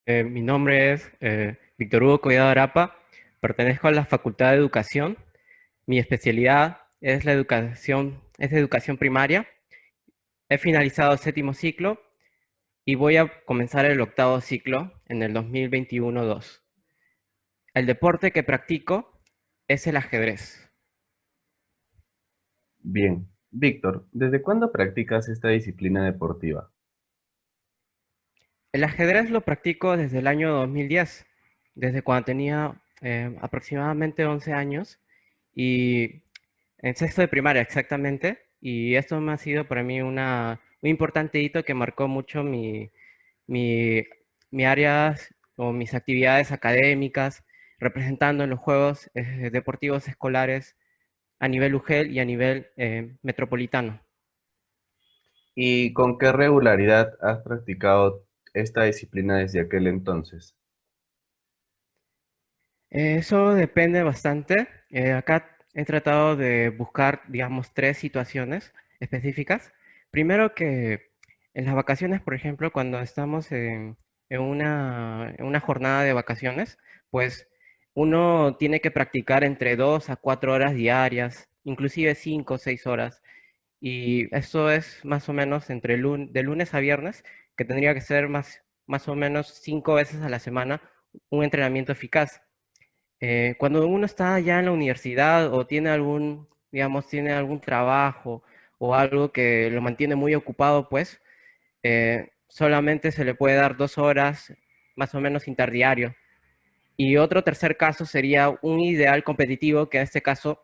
Mi nombre es Víctor Hugo Collado Arapa, pertenezco a la Facultad de Educación. Mi especialidad es es educación primaria. He finalizado el séptimo ciclo y voy a comenzar el octavo ciclo en el 2021-2. El deporte que practico es el ajedrez. Bien, Víctor, ¿desde cuándo practicas esta disciplina deportiva? El ajedrez lo practico desde el año 2010, desde cuando tenía aproximadamente 11 años y en sexto de primaria exactamente. Y esto me ha sido para mí un importante hito que marcó mucho mi, mi áreas o mis actividades académicas, representando en los Juegos Deportivos Escolares a nivel UGEL y a nivel metropolitano. ¿Y con qué regularidad has practicado esta disciplina desde aquel entonces? Eso depende bastante. Acá he tratado de buscar, digamos, tres situaciones específicas. Primero que en las vacaciones, por ejemplo, cuando estamos en una jornada de vacaciones, pues uno tiene que practicar entre 2 a 4 horas diarias, inclusive 5 o 6 horas. Y eso es más o menos de lunes a viernes, que tendría que ser más o menos 5 veces a la semana un entrenamiento eficaz. Cuando uno está ya en la universidad o tiene digamos, tiene algún trabajo o algo que lo mantiene muy ocupado, pues solamente se le puede dar 2 horas más o menos interdiario. Y otro tercer caso sería un ideal competitivo, que en este caso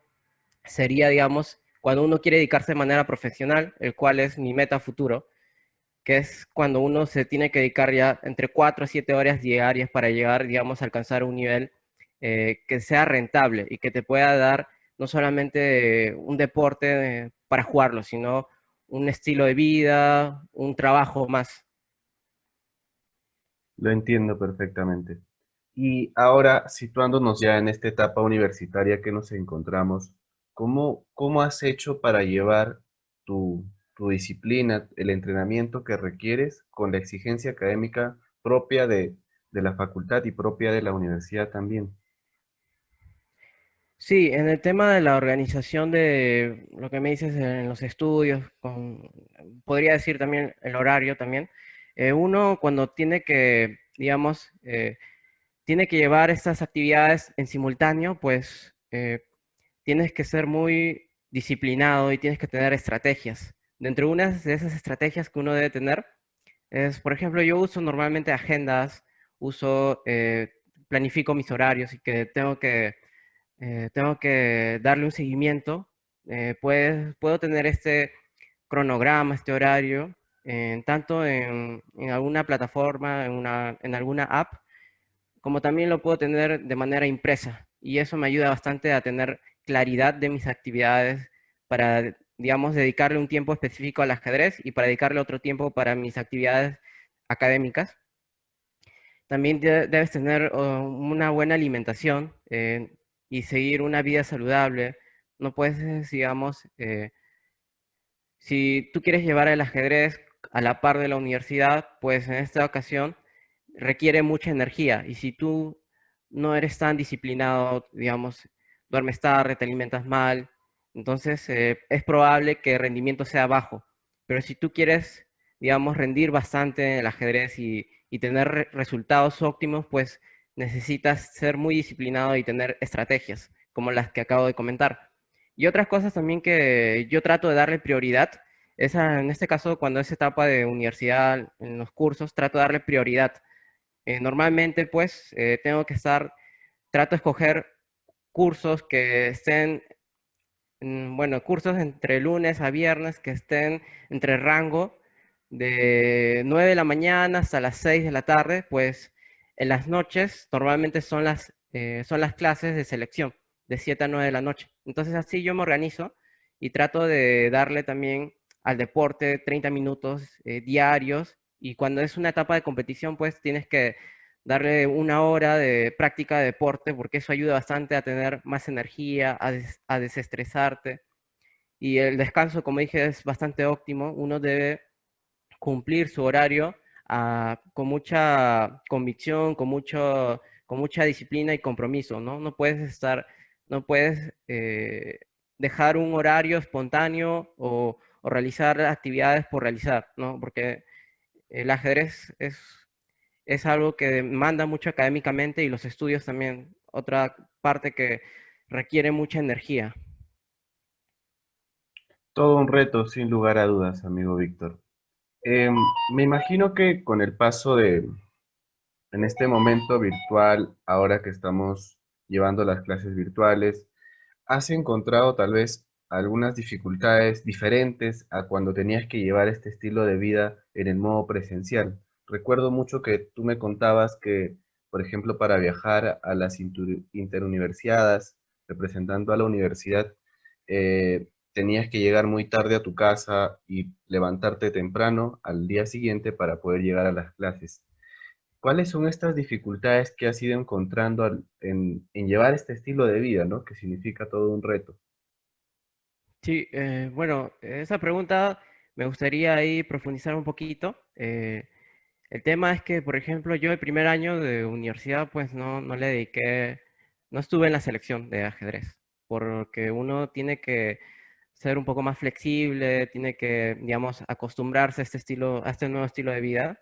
sería, digamos, cuando uno quiere dedicarse de manera profesional, el cual es mi meta futuro, que es cuando uno se tiene que dedicar ya entre 4 a 7 horas diarias para llegar, digamos, a alcanzar un nivel que sea rentable y que te pueda dar no solamente un deporte para jugarlo, sino un estilo de vida, un trabajo más. Lo entiendo perfectamente. Y ahora, situándonos ya en esta etapa universitaria que nos encontramos, ¿cómo has hecho para llevar tu disciplina, el entrenamiento que requieres con la exigencia académica propia de la facultad y propia de la universidad también? Sí, en el tema de la organización de lo que me dices en los estudios, podría decir también el horario también, uno cuando tiene que, digamos, tiene que llevar estas actividades en simultáneo, pues tienes que ser muy disciplinado y tienes que tener estrategias. Dentro de unas de esas estrategias que uno debe tener es, por ejemplo, yo uso normalmente agendas, planifico mis horarios y que tengo que darle un seguimiento. Puedo tener este cronograma, este horario, tanto en alguna plataforma, en alguna app, como también lo puedo tener de manera impresa. Y eso me ayuda bastante a tener claridad de mis actividades para, digamos, dedicarle un tiempo específico al ajedrez y para dedicarle otro tiempo para mis actividades académicas. También debes tener una buena alimentación y seguir una vida saludable. No puedes, digamos, si tú quieres llevar el ajedrez a la par de la universidad, pues en esta ocasión requiere mucha energía. Y si tú no eres tan disciplinado, digamos, duermes tarde, te alimentas mal, entonces es probable que el rendimiento sea bajo. Pero si tú quieres, digamos, rendir bastante en el ajedrez y tener resultados óptimos, pues necesitas ser muy disciplinado y tener estrategias, como las que acabo de comentar. Y otras cosas también que yo trato de darle prioridad, en este caso, cuando es etapa de universidad, en los cursos, trato de darle prioridad. Normalmente, pues, trato de escoger cursos que estén, bueno, cursos entre lunes a viernes que estén entre rango de 9 de la mañana hasta las 6 de la tarde, pues en las noches normalmente son las clases de selección, de 7 a 9 de la noche. Entonces así yo me organizo y trato de darle también al deporte 30 minutos diarios, y cuando es una etapa de competición, pues tienes que darle una hora de práctica de deporte, porque eso ayuda bastante a tener más energía, a desestresarte. Y el descanso, como dije, es bastante óptimo. Uno debe cumplir su horario con mucha convicción, con mucha disciplina y compromiso, ¿no? No puedes dejar un horario espontáneo o realizar actividades por realizar, ¿no? Porque el ajedrez es algo que demanda mucho académicamente y los estudios también, otra parte que requiere mucha energía. Todo un reto, sin lugar a dudas, amigo Víctor. Em, Me imagino que con el paso en este momento virtual, ahora que estamos llevando las clases virtuales, ¿has encontrado tal vez algunas dificultades diferentes a cuando tenías que llevar este estilo de vida en el modo presencial? Recuerdo mucho que tú me contabas que, por ejemplo, para viajar a las interuniversiadas, representando a la universidad, tenías que llegar muy tarde a tu casa y levantarte temprano al día siguiente para poder llegar a las clases. ¿Cuáles son estas dificultades que has ido encontrando en llevar este estilo de vida, ¿no? Que significa todo un reto. Sí, bueno, esa pregunta me gustaría ahí profundizar un poquito. El tema es que, por ejemplo, yo el primer año de universidad, pues no le dediqué, no estuve en la selección de ajedrez, porque uno tiene que ser un poco más flexible, tiene que, digamos, acostumbrarse a este estilo, a este nuevo estilo de vida.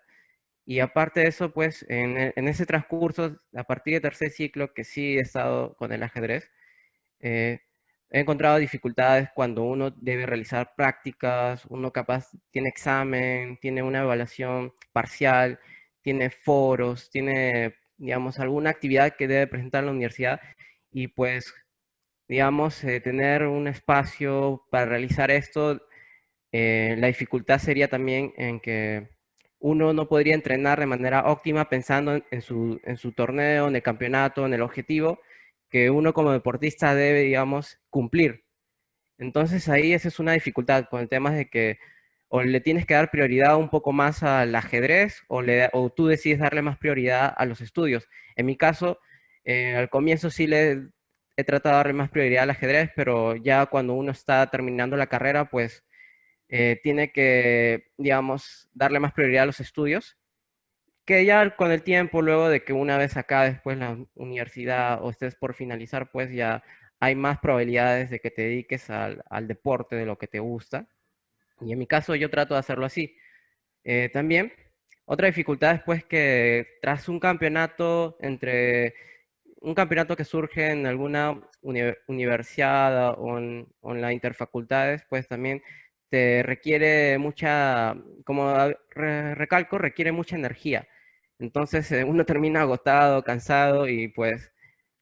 Y aparte de eso, pues en ese transcurso, a partir de tercer ciclo, que sí he estado con el ajedrez, eh, he encontrado dificultades cuando uno debe realizar prácticas, uno capaz tiene examen, tiene una evaluación parcial, tiene foros, tiene, digamos, alguna actividad que debe presentar en la universidad y pues, digamos, tener un espacio para realizar esto, la dificultad sería también en que uno no podría entrenar de manera óptima pensando en su torneo, en el campeonato, en el objetivo que uno como deportista debe, digamos, cumplir. Entonces ahí esa es una dificultad con el tema de que o le tienes que dar prioridad un poco más al ajedrez o tú decides darle más prioridad a los estudios. En mi caso, al comienzo sí le he tratado de darle más prioridad al ajedrez, pero ya cuando uno está terminando la carrera, pues tiene que, digamos, darle más prioridad a los estudios, que ya con el tiempo, luego de que una vez acá después la universidad o estés por finalizar, pues ya hay más probabilidades de que te dediques al deporte de lo que te gusta. Y en mi caso yo trato de hacerlo así. También, otra dificultad es pues que tras un campeonato un campeonato que surge en alguna universidad o en las interfacultades, pues también te requiere mucha, recalco, requiere mucha energía. Entonces uno termina agotado, cansado y pues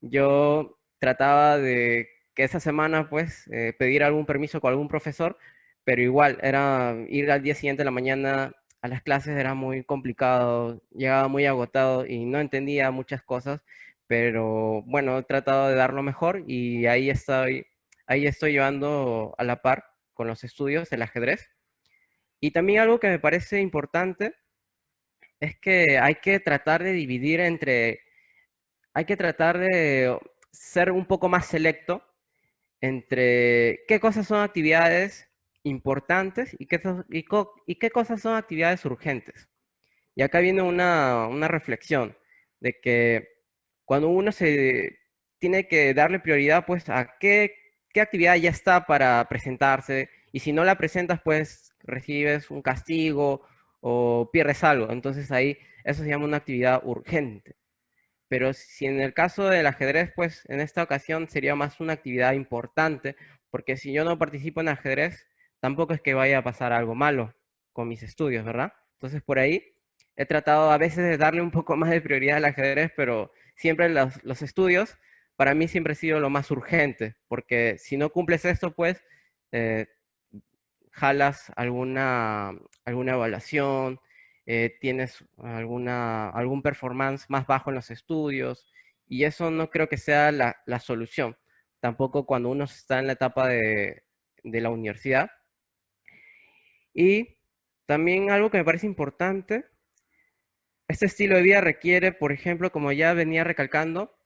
yo trataba de que esa semana pues pedir algún permiso con algún profesor, pero igual era ir al día siguiente de la mañana a las clases era muy complicado, llegaba muy agotado y no entendía muchas cosas, pero bueno, he tratado de dar lo mejor y ahí estoy llevando a la par con los estudios el ajedrez. Y también algo que me parece importante es que hay que tratar de ser un poco más selecto entre qué cosas son actividades importantes y qué cosas son actividades urgentes. Y acá viene una reflexión de que cuando uno se tiene que darle prioridad, pues a qué actividad ya está para presentarse, y si no la presentas, pues recibes un castigo o pierdes algo. Entonces ahí eso se llama una actividad urgente. Pero si en el caso del ajedrez, pues en esta ocasión sería más una actividad importante, porque si yo no participo en ajedrez, tampoco es que vaya a pasar algo malo con mis estudios, ¿verdad? Entonces por ahí he tratado a veces de darle un poco más de prioridad al ajedrez, pero siempre los estudios para mí siempre ha sido lo más urgente, porque si no cumples esto, pues eh, jalas alguna evaluación, tienes algún performance más bajo en los estudios, y eso no creo que sea la solución. Tampoco cuando uno está en la etapa de la universidad. Y también algo que me parece importante, este estilo de vida requiere, por ejemplo, como ya venía recalcando,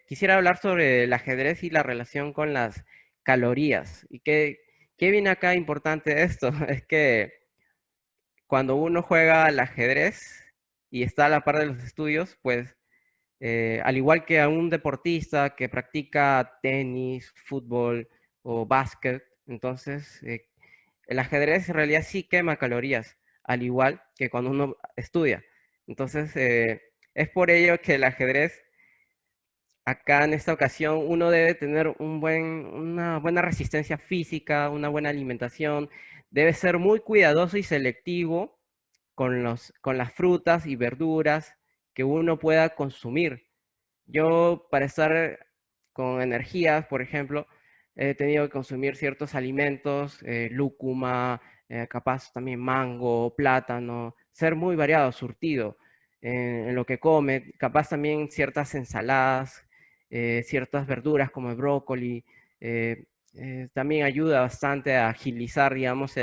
quisiera hablar sobre el ajedrez y la relación con las calorías. ¿Y qué viene acá importante de esto? Es que cuando uno juega al ajedrez y está a la par de los estudios, pues al igual que a un deportista que practica tenis, fútbol o básquet, entonces el ajedrez en realidad sí quema calorías, al igual que cuando uno estudia. Entonces, es por ello que el ajedrez, acá en esta ocasión, uno debe tener una buena resistencia física, una buena alimentación, debe ser muy cuidadoso y selectivo con las frutas y verduras que uno pueda consumir. Yo, para estar con energías, por ejemplo, he tenido que consumir ciertos alimentos, lúcuma, capaz también mango, plátano, ser muy variado, surtido en lo que come, capaz también ciertas ensaladas, ciertas verduras como el brócoli, también ayuda bastante a agilizar, digamos,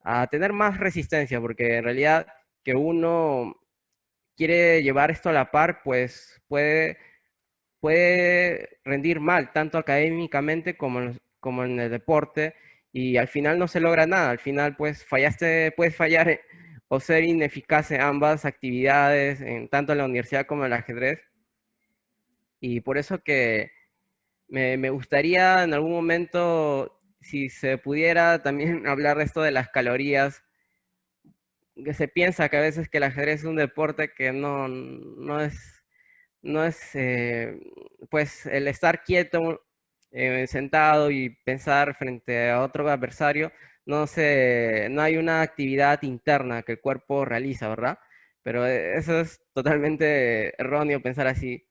a tener más resistencia, porque en realidad que uno quiere llevar esto a la par, pues puede rendir mal, tanto académicamente como en el deporte, y al final no se logra nada. Al final, pues puedes fallar o ser ineficaz en ambas actividades, tanto en la universidad como en el ajedrez. Y por eso que me gustaría en algún momento, si se pudiera también hablar de esto de las calorías, que se piensa que a veces que el ajedrez es un deporte que no es, pues el estar quieto, sentado y pensar frente a otro adversario, no hay una actividad interna que el cuerpo realiza, ¿verdad? Pero eso es totalmente erróneo pensar así.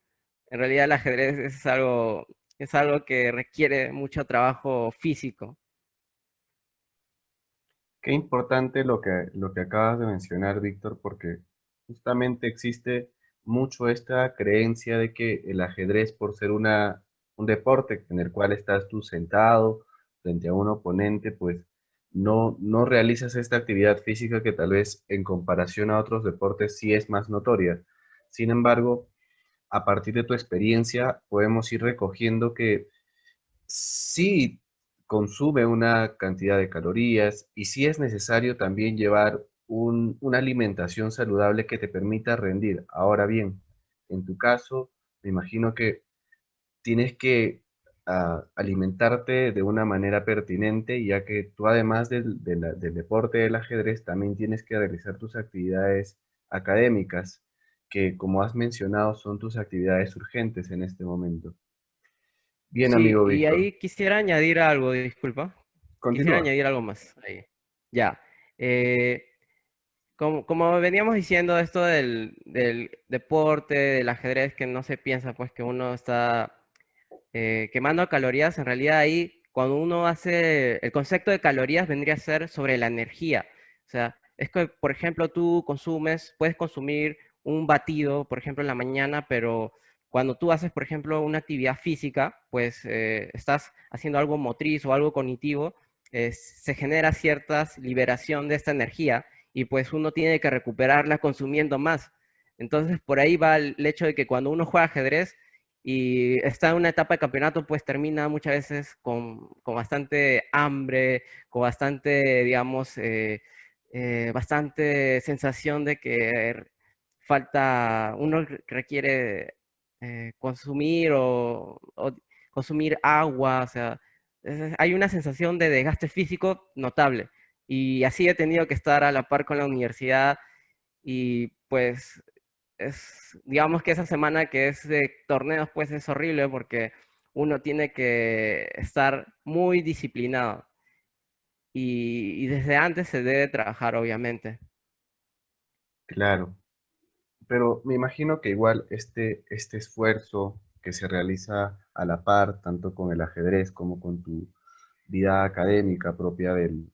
En realidad el ajedrez es algo que requiere mucho trabajo físico. Qué importante lo que acabas de mencionar, Víctor, porque justamente existe mucho esta creencia de que el ajedrez, por ser un deporte en el cual estás tú sentado frente a un oponente, pues no realizas esta actividad física que tal vez en comparación a otros deportes sí es más notoria. Sin embargo, a partir de tu experiencia, podemos ir recogiendo que sí consume una cantidad de calorías y sí es necesario también llevar una alimentación saludable que te permita rendir. Ahora bien, en tu caso, me imagino que tienes que alimentarte de una manera pertinente, ya que tú además del deporte del ajedrez, también tienes que realizar tus actividades académicas, que como has mencionado son tus actividades urgentes en este momento. Bien, Sí, amigo y Víctor, ahí quisiera añadir algo, disculpa. Quisiera continúa. añadir algo más ahí. Ya. Eh, como veníamos diciendo, esto del deporte, del ajedrez, que no se piensa pues que uno está quemando calorías, en realidad ahí cuando uno hace, el concepto de calorías vendría a ser sobre la energía. O sea, es que, por ejemplo, puedes consumir un batido, por ejemplo, en la mañana, pero cuando tú haces, por ejemplo, una actividad física, pues estás haciendo algo motriz o algo cognitivo, se genera cierta liberación de esta energía y pues uno tiene que recuperarla consumiendo más. Entonces, por ahí va el hecho de que cuando uno juega ajedrez, y está en una etapa de campeonato, pues termina muchas veces con bastante hambre, con bastante, digamos, bastante sensación de que uno requiere consumir o consumir agua, o sea, hay una sensación de desgaste físico notable. Y así he tenido que estar a la par con la universidad y pues digamos que esa semana que es de torneos, pues es horrible porque uno tiene que estar muy disciplinado y desde antes se debe trabajar, obviamente. Claro, pero me imagino que igual este esfuerzo que se realiza a la par, tanto con el ajedrez como con tu vida académica propia de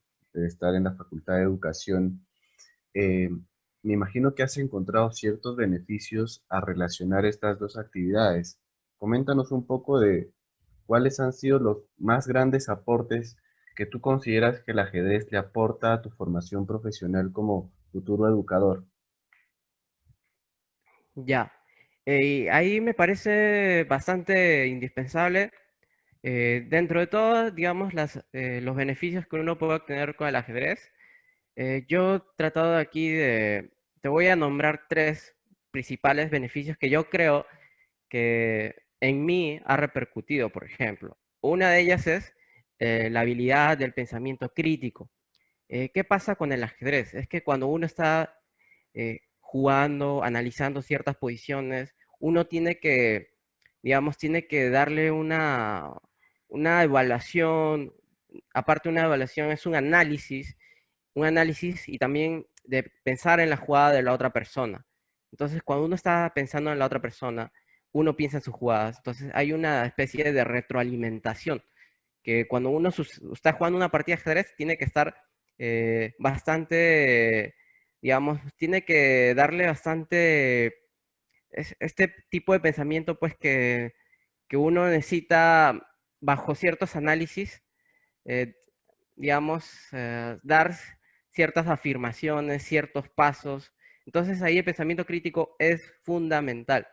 estar en la Facultad de Educación, eh, me imagino que has encontrado ciertos beneficios a relacionar estas dos actividades. Coméntanos un poco de cuáles han sido los más grandes aportes que tú consideras que el ajedrez le aporta a tu formación profesional como futuro educador. Ya. Ahí me parece bastante indispensable. Dentro de todo, digamos, los beneficios que uno puede obtener con el ajedrez. Yo he tratado aquí te voy a nombrar tres principales beneficios que yo creo que en mí ha repercutido, por ejemplo. Una de ellas es la habilidad del pensamiento crítico. ¿Qué pasa con el ajedrez? Es que cuando uno está jugando, analizando ciertas posiciones, uno tiene que, digamos, tiene que darle una evaluación, aparte una evaluación es un análisis y también de pensar en la jugada de la otra persona. Entonces, cuando uno está pensando en la otra persona, uno piensa en sus jugadas. Entonces, hay una especie de retroalimentación, que cuando uno está jugando una partida de ajedrez, tiene que estar bastante, digamos, tiene que darle bastante, este tipo de pensamiento, pues que uno necesita, bajo ciertos análisis, eh, digamos, dar ciertas afirmaciones, ciertos pasos. Entonces ahí el pensamiento crítico es fundamental.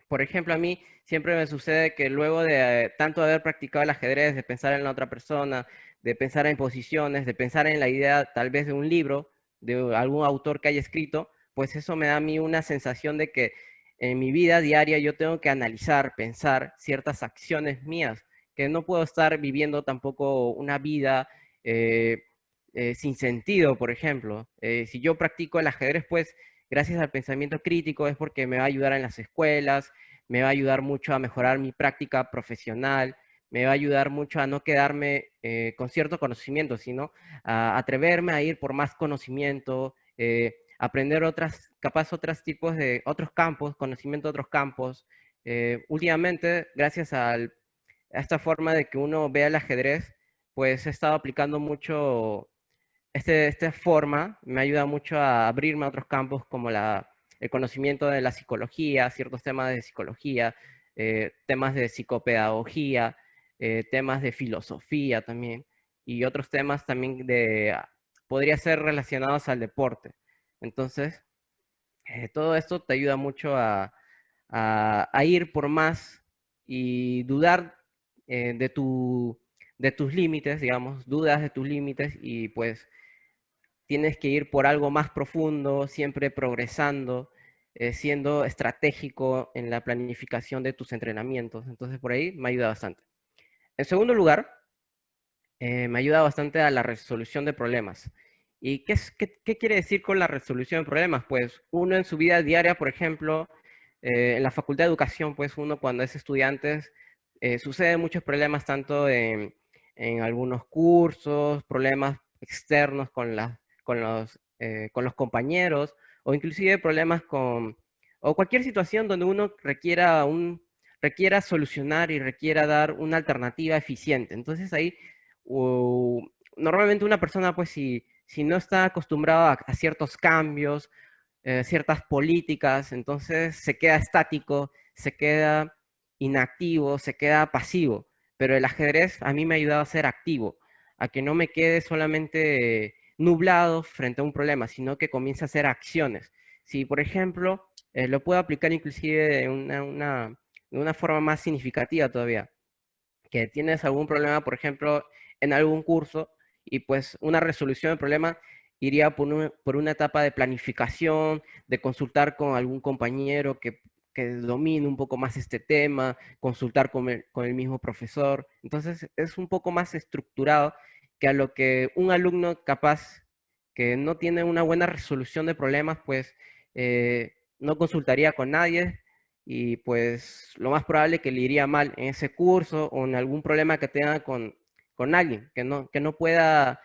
Por ejemplo, a mí siempre me sucede que luego de tanto haber practicado el ajedrez, de pensar en la otra persona, de pensar en posiciones, de pensar en la idea tal vez de un libro, de algún autor que haya escrito, pues eso me da a mí una sensación de que en mi vida diaria yo tengo que analizar, pensar ciertas acciones mías, que no puedo estar viviendo tampoco una vida eh, sin sentido, por ejemplo. Si yo practico el ajedrez, pues gracias al pensamiento crítico es porque me va a ayudar en las escuelas, me va a ayudar mucho a mejorar mi práctica profesional, me va a ayudar mucho a no quedarme con cierto conocimiento, sino a atreverme a ir por más conocimiento, aprender capaz otros tipos de otros campos, conocimiento de otros campos. Últimamente, gracias a esta forma de que uno vea el ajedrez, pues he estado aplicando mucho esta forma me ayuda mucho a abrirme a otros campos como el conocimiento de la psicología, ciertos temas de psicología, temas de psicopedagogía, temas de filosofía también, y otros temas también podría ser relacionados al deporte. Entonces, todo esto te ayuda mucho a ir por más y dudar de de tus límites, digamos, dudas de tus límites y pues tienes que ir por algo más profundo, siempre progresando, siendo estratégico en la planificación de tus entrenamientos. Entonces, por ahí me ayuda bastante. En segundo lugar, me ayuda bastante a la resolución de problemas. ¿Y qué quiere decir con la resolución de problemas? Pues uno en su vida diaria, por ejemplo, en la Facultad de Educación, pues uno cuando es estudiante, sucede muchos problemas tanto en algunos cursos, problemas externos con los compañeros, o inclusive problemas o cualquier situación donde uno requiera solucionar y requiera dar una alternativa eficiente. Entonces ahí normalmente una persona, pues si no está acostumbrada a ciertos cambios, ciertas políticas, entonces se queda estático, se queda inactivo, se queda pasivo. Pero el ajedrez a mí me ha ayudado a ser activo, a que no me quede solamente nublado frente a un problema, sino que comience a hacer acciones. Si, por ejemplo, lo puedo aplicar inclusive de una forma más significativa todavía, que tienes algún problema, por ejemplo, en algún curso, y pues una resolución del problema iría por una etapa de planificación, de consultar con algún compañero que domine un poco más este tema, consultar con el mismo profesor. Entonces es un poco más estructurado que a lo que un alumno capaz que no tiene una buena resolución de problemas, pues no consultaría con nadie, y pues lo más probable es que le iría mal en ese curso o en algún problema que tenga con alguien, que no pueda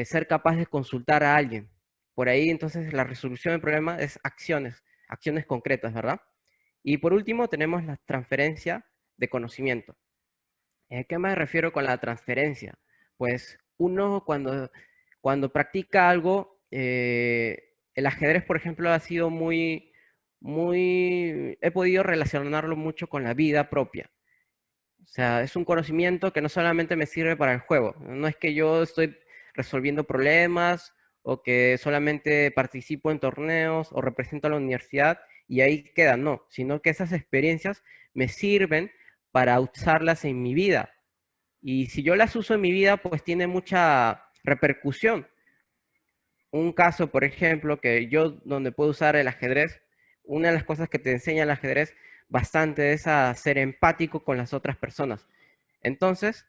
ser capaz de consultar a alguien. Por ahí entonces la resolución del problema es acciones concretas, ¿verdad? Y por último tenemos la transferencia de conocimiento. ¿A qué me refiero con la transferencia? Pues uno cuando practica algo, el ajedrez, por ejemplo, ha sido he podido relacionarlo mucho con la vida propia. O sea, es un conocimiento que no solamente me sirve para el juego. No es que yo estoy resolviendo problemas o que solamente participo en torneos o represento a la universidad y ahí queda, no, sino que esas experiencias me sirven para usarlas en mi vida. Y si yo las uso en mi vida, pues tiene mucha repercusión. un caso, por ejemplo, que yo donde puedo usar el ajedrez, una de las cosas que te enseña el ajedrez bastante es a ser empático con las otras personas. Entonces,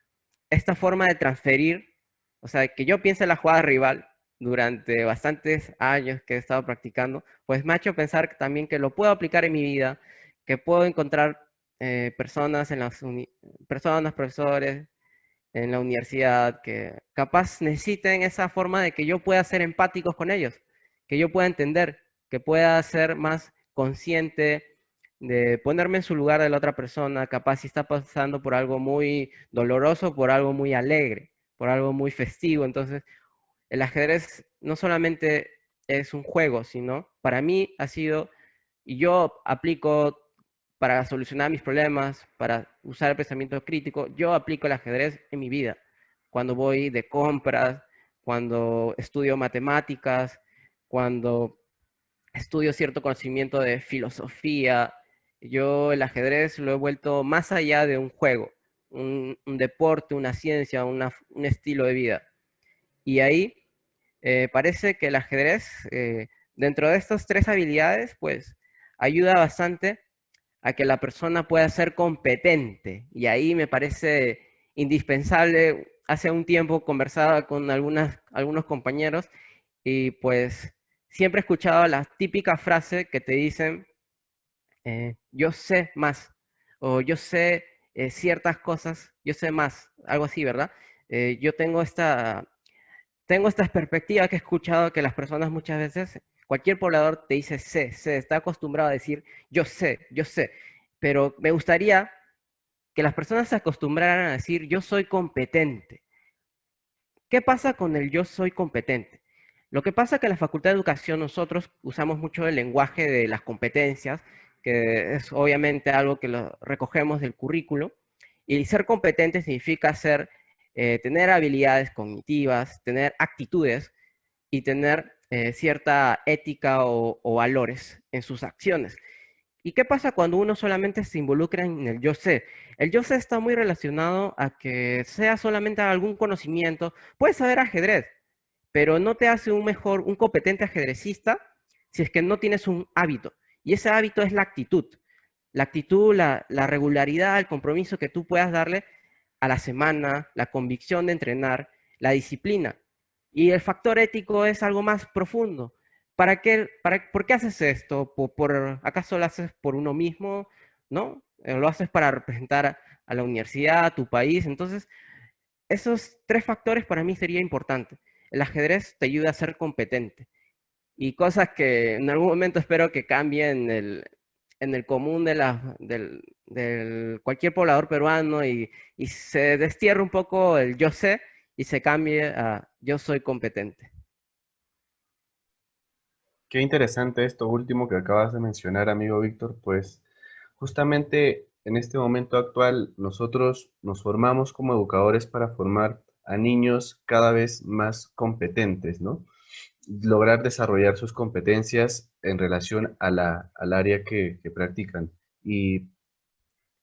esta forma de transferir, o sea, que yo piense en la jugada rival durante bastantes años que he estado practicando, pues me ha hecho pensar también que lo puedo aplicar en mi vida, que puedo encontrar personas personas, profesores, en la universidad que capaz necesiten esa forma de que yo pueda ser empáticos con ellos, que yo pueda entender, que pueda ser más consciente de ponerme en su lugar de la otra persona, capaz si está pasando por algo muy doloroso, por algo muy alegre, por algo muy festivo. Entonces, el ajedrez no solamente es un juego, sino para mí ha sido, y yo aplico para solucionar mis problemas, para usar el pensamiento crítico, yo aplico el ajedrez en mi vida. Cuando voy de compras, cuando estudio matemáticas, cuando estudio cierto conocimiento de filosofía, yo el ajedrez lo he vuelto más allá de un juego, un deporte, una ciencia, un estilo de vida. Y ahí parece que el ajedrez, dentro de estas tres habilidades, pues ayuda bastante a que la persona pueda ser competente. Y ahí me parece indispensable. Hace un tiempo conversaba con algunos compañeros y pues siempre he escuchado la típica frase que te dicen, yo sé más, o yo sé ciertas cosas, yo sé más, algo así, ¿verdad? Yo tengo esta perspectiva que he escuchado que las personas muchas veces, cualquier poblador te dice sé, está acostumbrado a decir yo sé, pero me gustaría que las personas se acostumbraran a decir yo soy competente. ¿Qué pasa con el yo soy competente? Lo que pasa es que en la Facultad de Educación nosotros usamos mucho el lenguaje de las competencias, que es obviamente algo que lo recogemos del currículo, y ser competente significa tener habilidades cognitivas, tener actitudes y tener cierta ética o valores en sus acciones. ¿Y qué pasa cuando uno solamente se involucra en el yo sé? El yo sé está muy relacionado a que sea solamente algún conocimiento. Puedes saber ajedrez, pero no te hace un competente ajedrecista si es que no tienes un hábito. Y ese hábito es la actitud. La actitud, la regularidad, el compromiso que tú puedas darle a la semana, la convicción de entrenar, la disciplina. Y el factor ético es algo más profundo. ¿Por qué haces esto? ¿Acaso lo haces por uno mismo? ¿No? ¿Lo haces para representar a la universidad, a tu país? Entonces, esos tres factores para mí sería importante. El ajedrez te ayuda a ser competente y cosas que en algún momento espero que cambien en el común del cualquier poblador peruano y se destierre un poco el yo sé y se cambie a yo soy competente. Qué interesante esto último que acabas de mencionar, amigo Víctor, pues justamente en este momento actual nosotros nos formamos como educadores para formar a niños cada vez más competentes, ¿no? Lograr desarrollar sus competencias en relación a al área que practican. Y,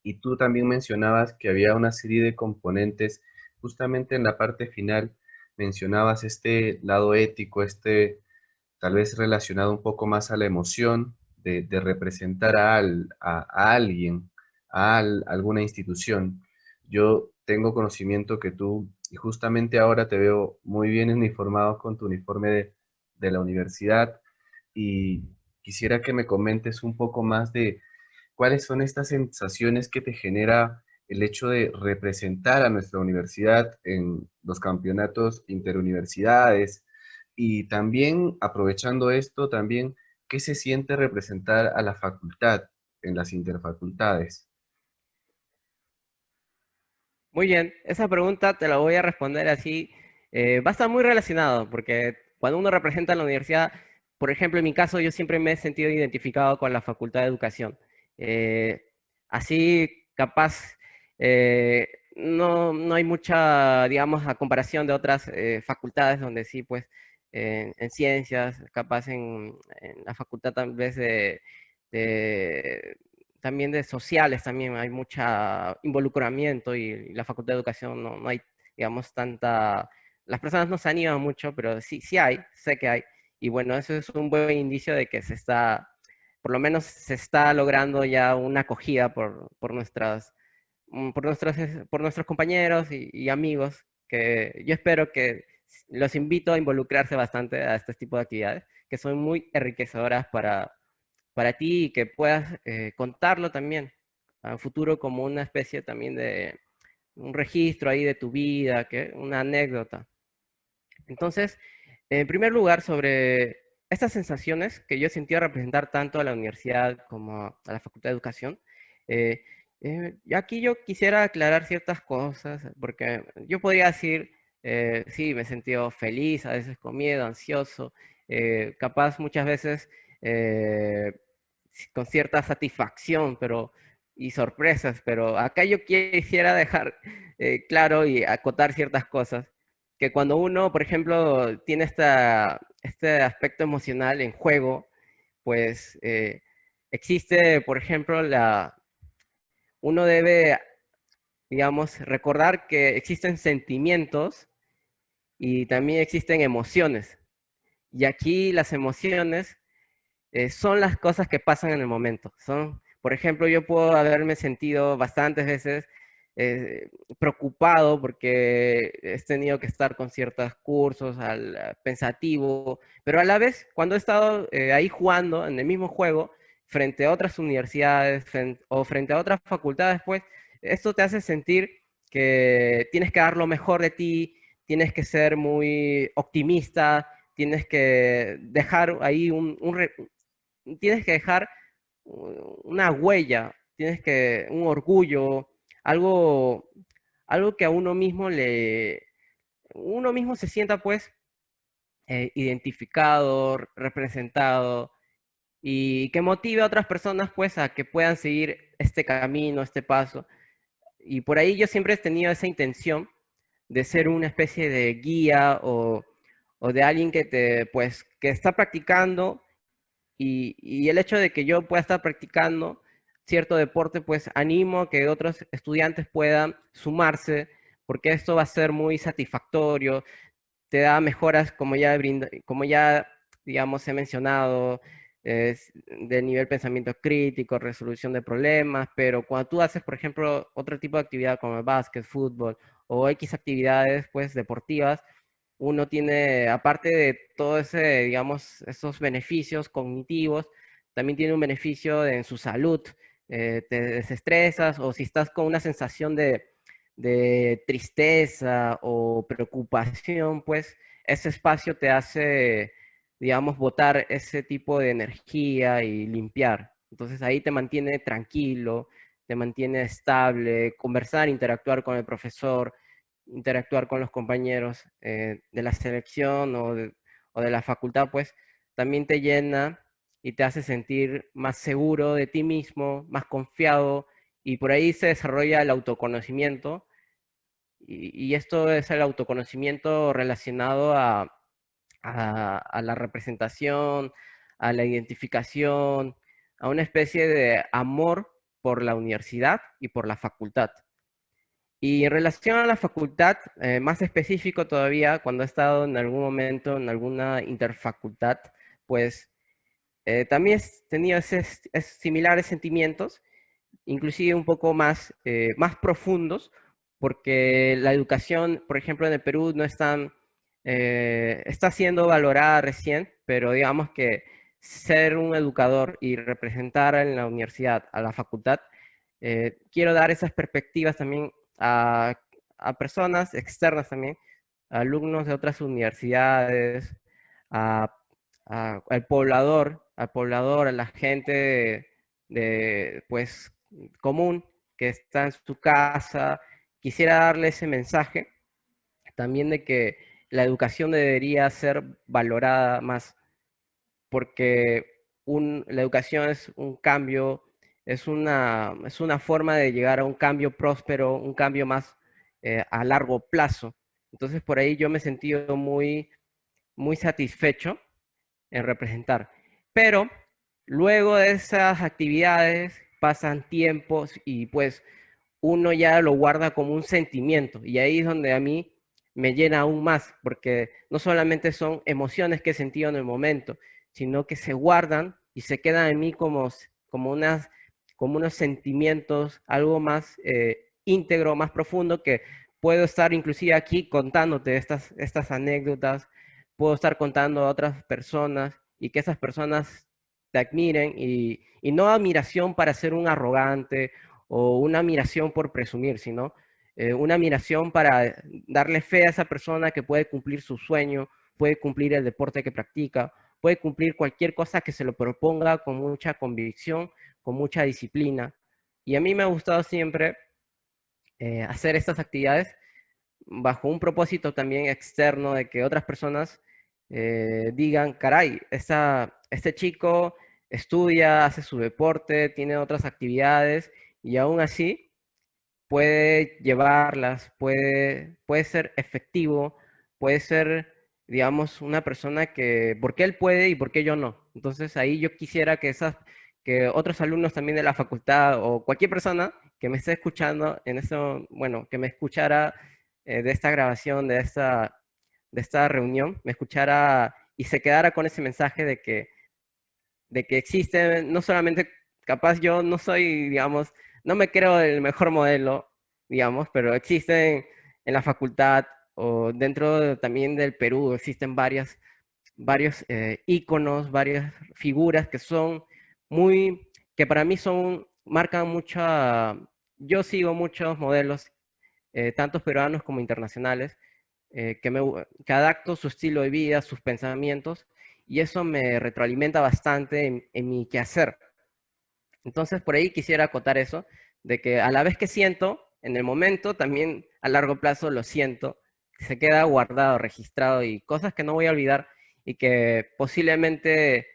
y tú también mencionabas que había una serie de componentes, justamente en la parte final mencionabas este lado ético, este tal vez relacionado un poco más a la emoción de representar a alguien, alguna institución. Yo tengo conocimiento que tú, y justamente ahora te veo muy bien uniformado con tu uniforme de la universidad, y quisiera que me comentes un poco más de cuáles son estas sensaciones que te genera el hecho de representar a nuestra universidad en los campeonatos interuniversidades y también, aprovechando esto, también, ¿qué se siente representar a la facultad en las interfacultades? Muy bien, esa pregunta te la voy a responder así. Va a estar muy relacionado porque cuando uno representa a la universidad, por ejemplo, en mi caso, yo siempre me he sentido identificado con la Facultad de Educación. Eh, Así, capaz, no hay mucha, digamos, a comparación de otras facultades donde sí, pues, en ciencias, capaz en la facultad tal vez de también de sociales, también hay mucho involucramiento y la Facultad de Educación no hay, digamos, las personas no se animan mucho, pero sí, sí hay, sé que hay. Y bueno, eso es un buen indicio de que se está, por lo menos se está logrando ya una acogida por nuestras, por nuestros compañeros y amigos, que yo espero que los invito a involucrarse bastante a este tipo de actividades, que son muy enriquecedoras para ti y que puedas contarlo también a futuro como una especie también de un registro ahí de tu vida, que una anécdota. Entonces, en primer lugar, sobre estas sensaciones que yo he sentido representar tanto a la universidad como a la Facultad de Educación, eh, y aquí yo quisiera aclarar ciertas cosas, porque yo podría decir, sí, me he sentido feliz, a veces con miedo, ansioso, capaz muchas veces eh, con cierta satisfacción, pero y sorpresas, pero acá yo quisiera dejar claro y acotar ciertas cosas que cuando uno, por ejemplo, tiene este aspecto emocional en juego, pues existe, por ejemplo, uno debe, digamos, recordar que existen sentimientos y también existen emociones. Y aquí las emociones son las cosas que pasan en el momento. Son, por ejemplo, yo puedo haberme sentido bastantes veces eh, preocupado porque he tenido que estar con ciertos cursos, pensativo, pero a la vez, cuando he estado ahí jugando en el mismo juego, frente a otras universidades o frente a otras facultades, pues esto te hace sentir que tienes que dar lo mejor de ti, tienes que ser muy optimista, tienes que dejar ahí tienes que dejar una huella, un orgullo, algo, algo que a uno mismo se sienta pues identificado, representado y que motive a otras personas pues a que puedan seguir este camino, este paso. Y por ahí yo siempre he tenido esa intención de ser una especie de guía o de alguien pues, que está practicando y el hecho de que yo pueda estar practicando cierto deporte, pues animo a que otros estudiantes puedan sumarse, porque esto va a ser muy satisfactorio, te da mejoras como ya, digamos, he mencionado, de nivel pensamiento crítico, resolución de problemas, pero cuando tú haces, por ejemplo, otro tipo de actividad como el básquet, fútbol o X actividades, pues, deportivas, uno tiene, aparte de todo ese, digamos, esos beneficios cognitivos, también tiene un beneficio en su salud. Te desestresas o si estás con una sensación de tristeza o preocupación, pues ese espacio te hace, digamos, botar ese tipo de energía y limpiar. Entonces ahí te mantiene tranquilo, te mantiene estable, conversar, interactuar con el profesor, interactuar con los compañeros de la selección o de la facultad, pues también te llena y te hace sentir más seguro de ti mismo, más confiado, y por ahí se desarrolla el autoconocimiento, y esto es el autoconocimiento relacionado a la representación, a la identificación, a una especie de amor por la universidad y por la facultad. Y en relación a la facultad, más específico todavía, cuando he estado en algún momento en alguna interfacultad, pues también he tenido similares sentimientos, inclusive un poco más, más profundos, porque la educación, por ejemplo, en el Perú no es tan, está siendo valorada recién, pero digamos que ser un educador y representar en la universidad, a la facultad, quiero dar esas perspectivas también a personas externas también, a alumnos de otras universidades, a, al poblador, a la gente pues, común que está en su casa. Quisiera darle ese mensaje también de que la educación debería ser valorada más, porque la educación es un cambio, es una forma de llegar a un cambio próspero, un cambio más a largo plazo. Entonces por ahí yo me he sentido muy satisfecho en representar. Pero luego de esas actividades pasan tiempos y pues uno ya lo guarda como un sentimiento y ahí es donde a mí me llena aún más, porque no solamente son emociones que he sentido en el momento, sino que se guardan y se quedan en mí como unos sentimientos, algo más íntegro, más profundo, que puedo estar inclusive aquí contándote estas anécdotas, puedo estar contando a otras personas y que esas personas te admiren y no admiración para ser un arrogante o una admiración por presumir, sino una admiración para darle fe a esa persona que puede cumplir su sueño, puede cumplir el deporte que practica, puede cumplir cualquier cosa que se lo proponga con mucha convicción, con mucha disciplina. Y a mí me ha gustado siempre hacer estas actividades bajo un propósito también externo de que otras personas digan, caray, este chico estudia, hace su deporte, tiene otras actividades y aún así puede llevarlas, puede ser efectivo, puede ser, digamos, una persona que, ¿por qué él puede y por qué yo no? Entonces ahí yo quisiera que otros alumnos también de la facultad o cualquier persona que me esté escuchando en eso, bueno, que me escuchara de esta grabación, de esta reunión, me escuchara y se quedara con ese mensaje de que existe, no solamente, capaz yo no soy, digamos, no me creo el mejor modelo, digamos, pero existen en la facultad o también del Perú, existen varios íconos, varias figuras que son que para mí marcan mucha, yo sigo muchos modelos, tanto peruanos como internacionales, que adapto su estilo de vida, sus pensamientos, y eso me retroalimenta bastante en mi quehacer. Entonces, por ahí quisiera acotar eso, de que a la vez que siento, en el momento, también a largo plazo lo siento, se queda guardado, registrado y cosas que no voy a olvidar y que posiblemente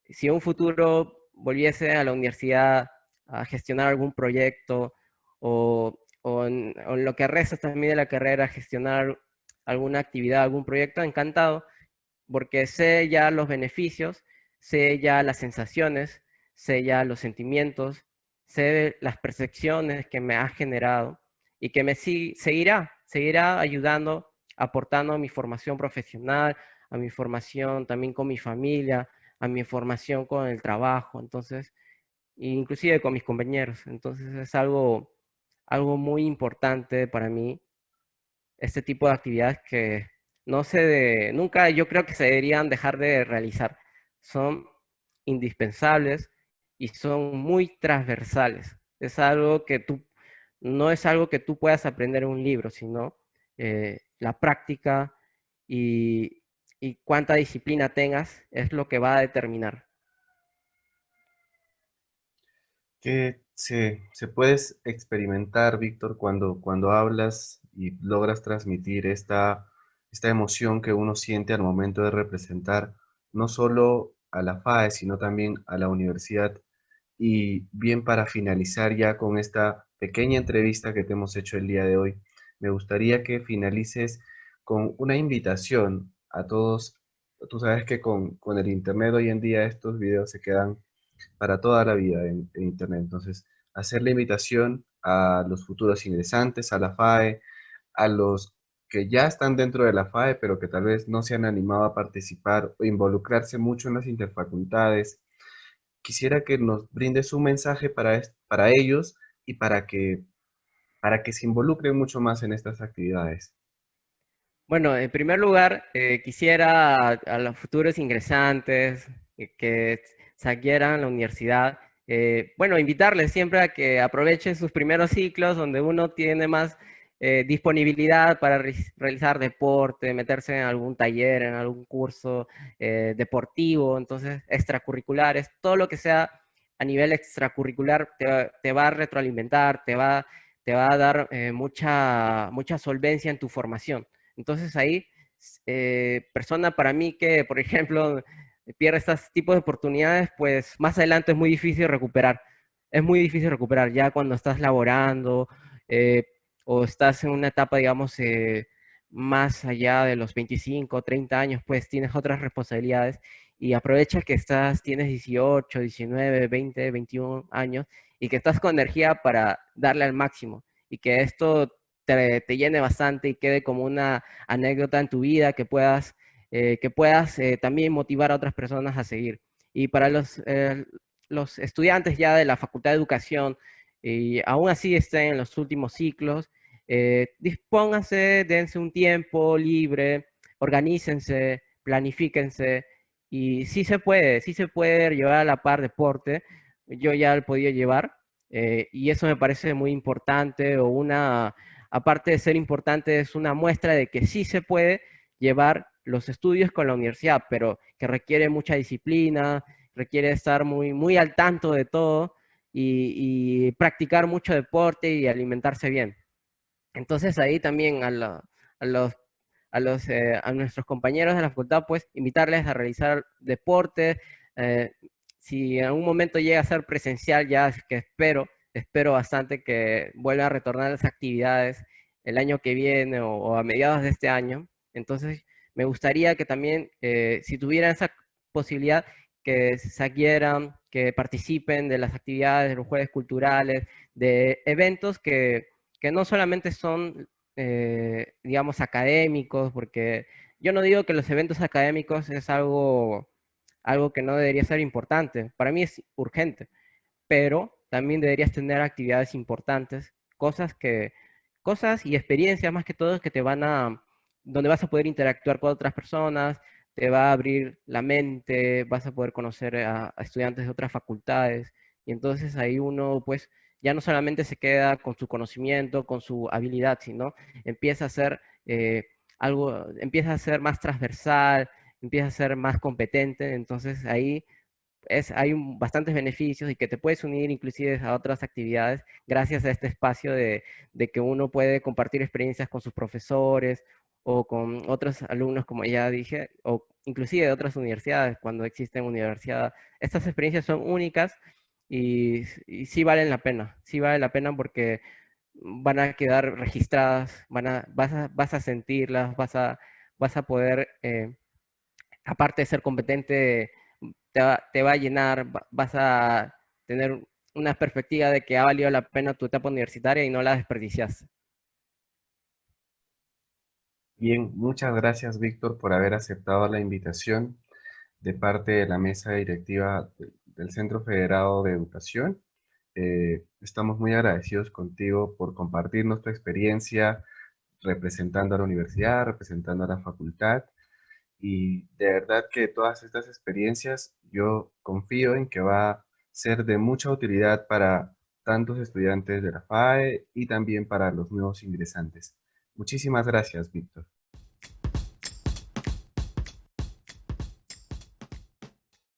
si en un futuro volviese a la universidad a gestionar algún proyecto o en lo que resta también de la carrera, gestionar alguna actividad, algún proyecto, encantado, porque sé ya los beneficios, sé ya las sensaciones, sé ya los sentimientos, sé las percepciones que me ha generado y que seguirá ayudando, aportando a mi formación profesional, a mi formación también con mi familia, a mi formación con el trabajo, entonces, inclusive con mis compañeros. Entonces es algo muy importante para mí este tipo de actividades que nunca yo creo que se deberían dejar de realizar. Son indispensables y son muy transversales. No es algo que tú puedas aprender en un libro, sino la práctica y, y cuánta disciplina tengas es lo que va a determinar. Que se puedes experimentar, Víctor, cuando hablas y logras transmitir esta emoción que uno siente al momento de representar no solo a la FAE, sino también a la universidad. Y bien, para finalizar ya con esta pequeña entrevista que te hemos hecho el día de hoy, me gustaría que finalices con una invitación a todos. Tú sabes que con el Internet hoy en día estos videos se quedan para toda la vida en Internet. Entonces, hacer la invitación a los futuros ingresantes, a la FAE, a los que ya están dentro de la FAE, pero que tal vez no se han animado a participar o involucrarse mucho en las interfacultades. Quisiera que nos brindes un mensaje para ellos y para que se involucren mucho más en estas actividades. Bueno, en primer lugar, quisiera a los futuros ingresantes que se adquieran a la universidad, bueno, invitarles siempre a que aprovechen sus primeros ciclos donde uno tiene más disponibilidad para realizar deporte, meterse en algún taller, en algún curso deportivo, entonces extracurriculares, todo lo que sea a nivel extracurricular te va a retroalimentar, te va a dar mucha solvencia en tu formación. Entonces ahí, persona para mí que, por ejemplo, pierde estos tipos de oportunidades, pues más adelante es muy difícil recuperar. Es muy difícil recuperar ya cuando estás laborando eh, o estás en una etapa, digamos, más allá de los 25, 30 años, pues tienes otras responsabilidades y aprovecha que tienes 18, 19, 20, 21 años y que estás con energía para darle al máximo y que esto te llene bastante y quede como una anécdota en tu vida que puedas también motivar a otras personas a seguir. Y para los estudiantes ya de la Facultad de Educación, y aún así estén en los últimos ciclos, dispónganse, dense un tiempo libre, organícense, planifíquense, y sí se puede llevar a la par deporte. Yo ya lo he podido llevar, y eso me parece muy importante, aparte de ser importante, es una muestra de que sí se puede llevar los estudios con la universidad, pero que requiere mucha disciplina, requiere estar muy, muy al tanto de todo y practicar mucho deporte y alimentarse bien. Entonces ahí también a los, a nuestros compañeros de la facultad, pues invitarles a realizar deporte. eh, si en algún momento llega a ser presencial, ya es que espero bastante que vuelvan a retornar las actividades el año que viene o a mediados de este año. Entonces me gustaría que también, si tuvieran esa posibilidad, que se adquieran, que participen de las actividades, de los jueves culturales, de eventos que no solamente son, digamos, académicos, porque yo no digo que los eventos académicos es algo que no debería ser importante, para mí es urgente, pero también deberías tener actividades importantes, cosas y experiencias más que todo que donde vas a poder interactuar con otras personas, te va a abrir la mente, vas a poder conocer a estudiantes de otras facultades, y entonces ahí uno pues ya no solamente se queda con su conocimiento, con su habilidad, sino empieza a ser empieza a ser más transversal, empieza a ser más competente, entonces ahí bastantes beneficios y que te puedes unir inclusive a otras actividades gracias a este espacio de que uno puede compartir experiencias con sus profesores o con otros alumnos, como ya dije, o inclusive de otras universidades, cuando existen universidades. Estas experiencias son únicas y sí vale la pena porque van a quedar registradas, vas a sentirlas, vas a poder, aparte de ser competente, te va a llenar, vas a tener una perspectiva de que ha valido la pena tu etapa universitaria y no la desperdiciaste. Bien, muchas gracias, Víctor, por haber aceptado la invitación de parte de la mesa directiva del Centro Federado de Educación. Estamos muy agradecidos contigo por compartirnos tu experiencia representando a la universidad, representando a la facultad. Y de verdad que todas estas experiencias yo confío en que va a ser de mucha utilidad para tantos estudiantes de la FAE y también para los nuevos ingresantes. Muchísimas gracias, Víctor.